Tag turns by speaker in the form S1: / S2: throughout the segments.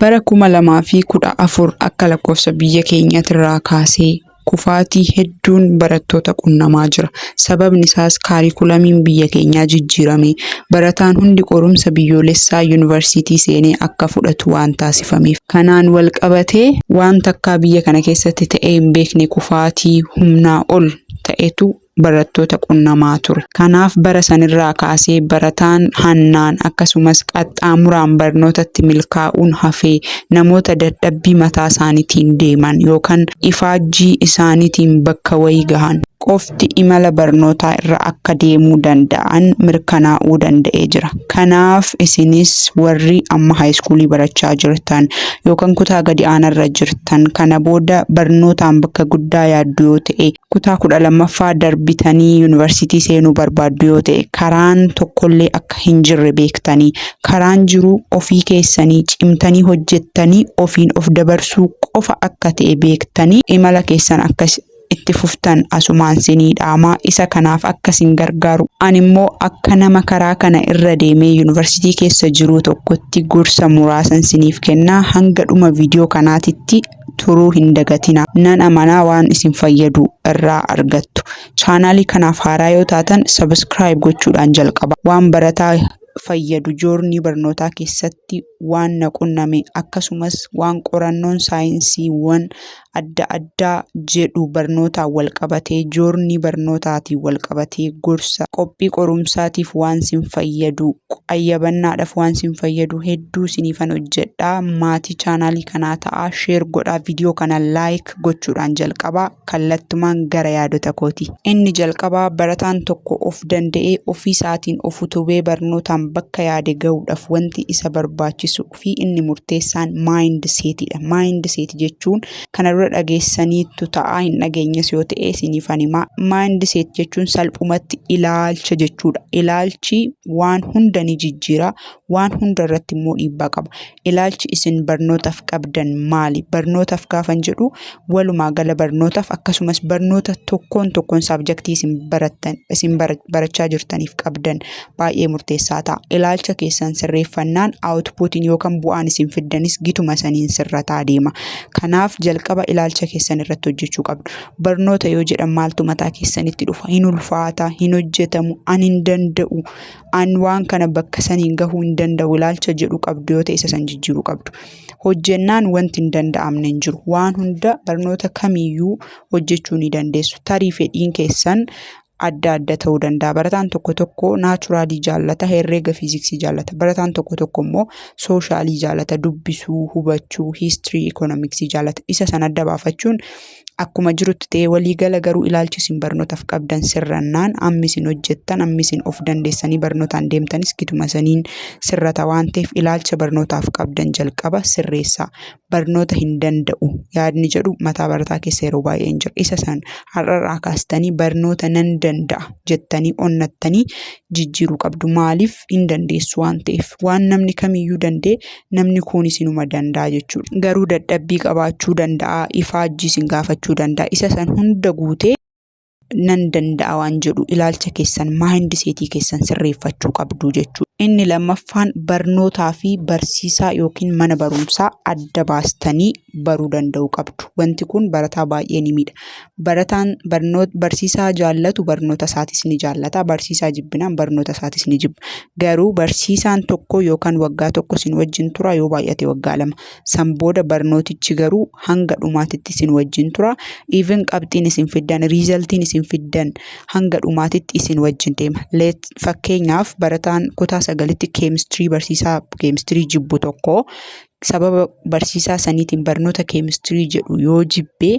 S1: Bara 2014 akka lakkoofsa biyya keenyaatirraa kaasee kufaatii hedduun barattoota qunnamaa jira. Sababni isaas kaarikulamiin biyya keenyaa jijjiirame. Barataan hundi qorumsa biyyoolessaa yuunivarsiitii seenee akka fudhatu waan taasifameef. Kanaan wal qabatee waan takkaa biyya kana keessatti ta'ee hin beekne kufaatii humnaa ol ta'etu barattoota qunnamaa ture. Kanaaf bara sanirraa kaasee barataan hannaan akkasumas qaxxaamuraan barnootatti milkaa'uun hafee namoota dadhabbii mataa isaaniitiin deeman yookaan ifaajjii isaaniitiin bakka wayii gahan qofti imala barnootaa irra akka deemuu danda'an mirkanaa'uu danda'ee jira. Kanaaf isinis warri amma haayiskuulii barachaa jirtan yookaan kutaa gadi aanarra jirtan kana booda barnootaan bakka guddaa yaaddu yoo ta'e kutaa 12ffaa darbitanii yuunivarsiitii seenuu barbaaddu yoo ta'e karaan tokkollee akka hin jirre beektanii karaan jiru ofii keessanii cimtanii hojjettanii ofiin of dabarsuu qofa akka ta'e beektanii imala keessan akkas itti fuftan asumaan sinii dhaamaa isa kanaaf akkasin gargaaru. Ani immoo akka nama karaa kana irra deemee yuunivarsiitii keessa jiru tokkotti gorsa muraasan siniif kennaa hanga dhuma viidiyoo kanaatitti turuu hin dagatina. Nan amanaa waan isin fayyadu irraa argattu. Chaanaalii kanaaf haaraa yoo taatan subscribe gochuudhaan jalqaba. Waan barataa fayyadu joornii barnootaa keessatti waan na qunname akkasumas waan qorannoon saayinsiiwwan adda addaa jedhu barnootaan wal qabatee joornii barnootaatiin wal qabatee gorsa qophii qorumsaatiif waan sin fayyadu qayyabannaadhaaf waan sin fayyadu hedduu siniifan hojjedhaa. Maatii chaanaalii kanaa ta'aa sheer godhaa viidiyoo kana laayik gochuudhaan jalqabaa kallattumaan gara yaadota kooti. Inni jalqabaa barataan tokko of danda'ee ofii isaatiin of utubee barnootaan bakka yaade ga'uudhaaf wanti isa barbaachisu fi inni murteessaan maayindi seetiidha. Maayindi seetii jechuun kana dura dhageessaniitu ta'aa hin dhageenyes yoo ta'e siniifan himaa. Maayindi seetii jechuun salphumatti ilaalcha jechuudha. Ilaalchi waan hunda ni jijjiira, waan hunda irratti immoo dhiibbaa qaba. Ilaalchi isin barnootaaf qabdan maali? Barnootaaf gaafan jedhu walumaa gala barnootaaf akkasumas barnoota tokkoon saabjektii isin barachaa jirtaniif qabdan baay'ee murteessaa ta'a. Ilaalcha keessan sirreeffannaan aawutpuutiin yookaan bu'aan isin fiddanis gituma saniin sirrataa deema. Kanaaf jalqaba ilaalcha keessan irratti hojjechuu qabdu. Barnoota yoo jedhan maaltu mataa keessanitti dhufa? Hin ulfaata, hin hojjetamu, an hin danda'u, an waan kana bakka saniin gahuu hin danda'u ilaalcha jedhu qabdu yoo ta'e isa san jijjiiruu qabdu. Hojjennaan wanti hin danda'amne hin jiru. Waan hunda barnoota kamiyyuu hojjechuu ni dandeessu. Tarii fedhiin keessan adda adda ta'uu danda'a. Barataan tokko naachuraalii jaallata, herreega fiiziksii jaallata. Barataan tokko immoo sooshalii jaallata, dubbisuu, hubachuu, hiistirii, ikoonomiksii jaallata. Isa san adda baafachuun akkuma jirutti ta'ee waliigala garuu ilaalchi isin barnootaaf qabdan sirrannaan amma isin hojjettan amma isin of dandeessanii barnootaan deemtanis gituma saniin sirrata waan ta'eef ilaalcha barnootaaf qabdan jalqaba sirreessaa. Barnoota hin danda'u yaadni jedhu mataa barataa keessa yeroo baay'ee hin jiru. Isa san har'arraa kaastanii barnoota nan danda'a jettanii onnattanii jijjiiruu qabdu. Maaliif hin dandeessu waan ta'eef waan namni kamiyyuu danda'e namni kun isinuma danda'a jechuudha. Garuu dadhabbii qabaachuu danda'a, ifaajjii isin gaafachuu danda'a. Isa san hunda guutee nan danda'a waan jedhu ilaalcha keessan maayindi seetii keessan sirreeffachuu qabdu jechuudha. Inni lammaffaan barnootaa fi barsiisaa yookiin mana barumsaa adda baastanii baruu danda'uu qabdu. Wanti kun barataa baay'ee ni miidha. Barataan barsiisaa jaallatu barnoota isaatis ni jaallata. Barsiisaa jibbinaan barnoota isaatis ni jibba. Garuu barsiisaan tokko yookaan waggaa tokko isin wajjin tura yoo baay'ate waggaa 2. San booda barnootichi garuu hanga dhumaatitti isin wajjin tura. Even qabxiin isin fiddan, riizaltiin isin fiddan hanga dhumaatitti isin wajjin deema. Fakkeenyaaf barataan kutaa 9tti keemistirii barsiisaa keemistirii jibbu tokko sababa barsiisaa saniitiin barnoota keemistirii jedhu yoo jibbee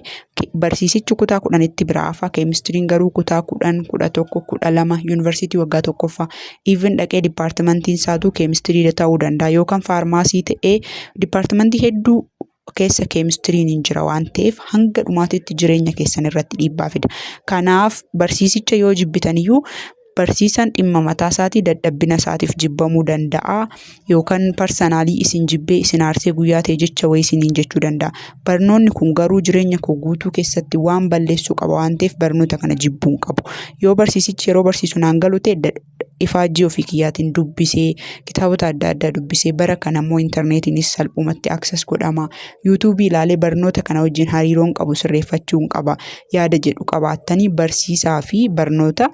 S1: barsiisichi kutaa 10tti biraafa keemistiriin garuu kutaa 10, 11, 12 yuunivarsiitii waggaa tokkoffaa even dhaqee dipaartimentiin isaatu keemistirii ta'uu danda'a yookaan faarmaasii ta'ee dipaartimentii hedduu keessa keemistiriin hin jira waan ta'eef hanga dhumaatitti jireenya keessan irratti dhiibbaa fida. Kanaaf barsiisicha yoo jibbitaniyyuu barsiisaan dhimma mataa isaatii dadhabbina isaatiif jibbamuu danda'a yookaan parsanaalii isin jibbee isin aarsee guyyaa ta'e jecha wayii isiniin jechuu danda'a. Barnoonni kun garuu jireenya koo guutuu keessatti waan balleessuu qaba waan ta'eef barnoota kana jibbuun qabu. Yoo barsiisichi yeroo barsiisu naan galu ta'e ifaajjii ofii kiyyaatiin dubbisee kitaabota adda addaa dubbisee bara kana immoo intarneetiinis salphumatti access godhama. YouTube ilaalee barnoota kana wajjin hariiroon qabu sirreeffachuun qaba yaada jedhu qabaattanii barsiisaa fi barnoota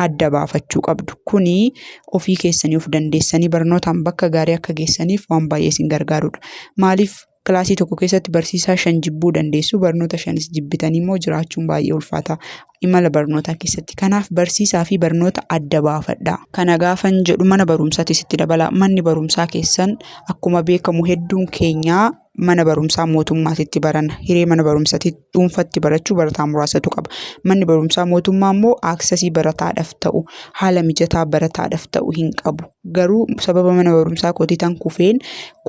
S1: adda baafachuu qabdu. Kuni ofii keessanii of dandeessanii barnootaan bakka gaarii akka geessaniif waan baay'ee isin gargaarudha. Maaliif kilaasii tokko keessatti barsiisaa 5 jibbuu dandeessu barnoota 5 jibbitanii immoo jiraachuun baay'ee ulfaata imala barnootaa keessatti. Kanaaf barsiisaa fi barnoota adda baafadhaa. Kana gaafan jedhu mana barumsaatiis itti dabala. Manni barumsaa keessan akkuma beekamu hedduun keenyaa mana barumsaa mootummaatitti baranna. Hiree mana barumsaatti dhuunfatti barachuu barataa muraasatu qaba. Manni barumsaa mootummaa immoo aaksesii barataadhaaf ta'u haala mijataa barataadhaaf ta'u hin qabu. Garuu sababa mana barumsaa kootiitan kufeen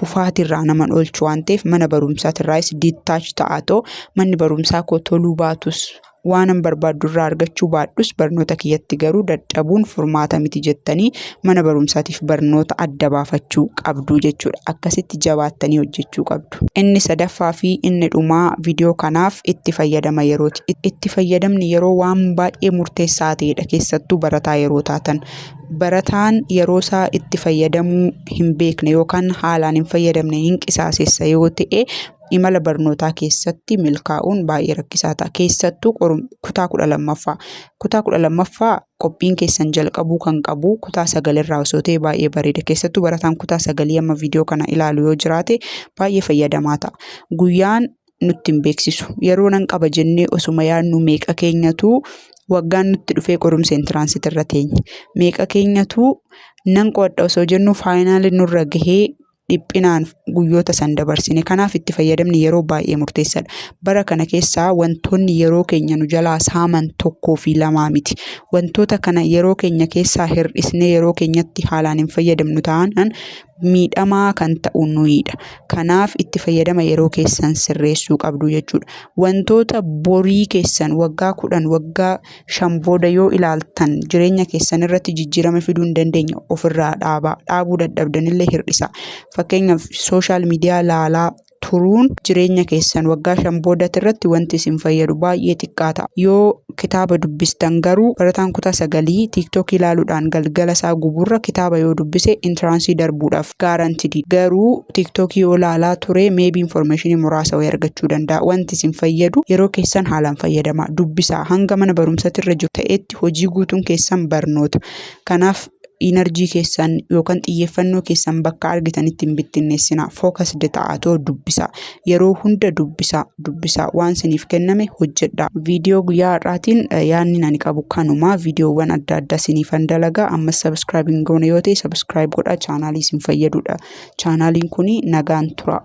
S1: kufaatirraa naman oolchu waan ta'eef mana barumsaatirraas diittaachi ta'atoo manni barumsaa koo toluu baatus waanan barbaadu irraa argachuu baadhus barnoota kiyyatti garuu dadhabuun furmaata miti jettanii mana barumsaatiif barnoota adda baafachuu qabdu jechuudha. Akkasitti jabaattanii hojjechuu qabdu. Inni sadaffaa fi inni dhumaa viidiyoo kanaaf itti fayyadama yerooti. Itti fayyadamni yeroo waan baay'ee murteessaa ta'edha keessattuu barataa yeroo taatan. Barataan yeroo isaa itti fayyadamuu hin beekne yookaan haalaan hin fayyadamne hin qisaasessa yoo ta'e imala barnootaa keessatti milkaa'uun baay'ee rakkisaa ta'a. Keessattuu kutaa 12ffaa. Kutaa 12ffaa qophiin keessan jalqabuu kan qabu kutaa 9 irraa osoo ta'e baay'ee bareeda. Keessattuu barataan kutaa 9 amma viidiyoo kana ilaalu yoo jiraate baay'ee fayyadamaa ta'a. Guyyaan nutti hin beeksisu. Yeroo nan qaba jennee osuma yaadnu meeqa keenyatu waggaan nutti dhufee qorumsa intiraansiitii irra teenye. Meeqa keenyatu nan qo'adha osoo jennu faayinaaliin nurra gahee dhiphinaan guyyoota san dabarsine. Kanaaf itti fayyadamni yeroo baay'ee murteessaadha. Bara kana keessaa wantoonni yeroo keenya nu jalaa saaman 1 fi 2 miti. Wantoota kana yeroo keenya keessaa hir'isnee yeroo keenyatti haalaan hin fayyadamnu ta'an miidhamaa kan ta'u nuyidha. Kanaaf itti fayyadama yeroo keessan sirreessuu qabdu jechuudha. Wantoota borii keessan waggaa 10 waggaa 5 booda yoo ilaaltan jireenya keessan irratti jijjiirama fiduu hin dandeenye ofirraa dhaabuu dadhabdanillee hir'isa. Fakkeenyaaf sooshaal miidiyaa laalaa turuun jireenya keessan waggaa 5 boodatti irratti wanti isin fayyadu baay'ee xiqqaata. Yoo kitaaba dubbistan garuu barataan kutaa 9 TikTok ilaaluudhaan galgala isaa guburra kitaaba yoo dubbise intiraansii darbuudhaaf gaarantidii. Garuu TikTok yoo ilaalaa ture maybe information muraasa wayii argachuu danda'a. Wanti isin fayyadu yeroo keessan haalaan fayyadama. Dubbisaa hanga mana barumsaatti irra jiru ta'etti hojii guutuun keessan barnoota. Kanaaf energy keessan yookaan xiyyeeffannoo keessan bakka argitanitti hin bittinneessina. Focused ta'atoo dubbisa. Yeroo hunda dubbisa. Waan isiniif kenname hojjedha. Viidiyoo guyyaa har'aatiin yaadni ani qabu kanuma. Viidiyoowwan adda addaa isiniifan dalaga. Amma subscribe hin goone yoo ta'e subscribe godhaa. Chaanaalii isin fayyadudha. Chaanaaliin kuni nagaan tura.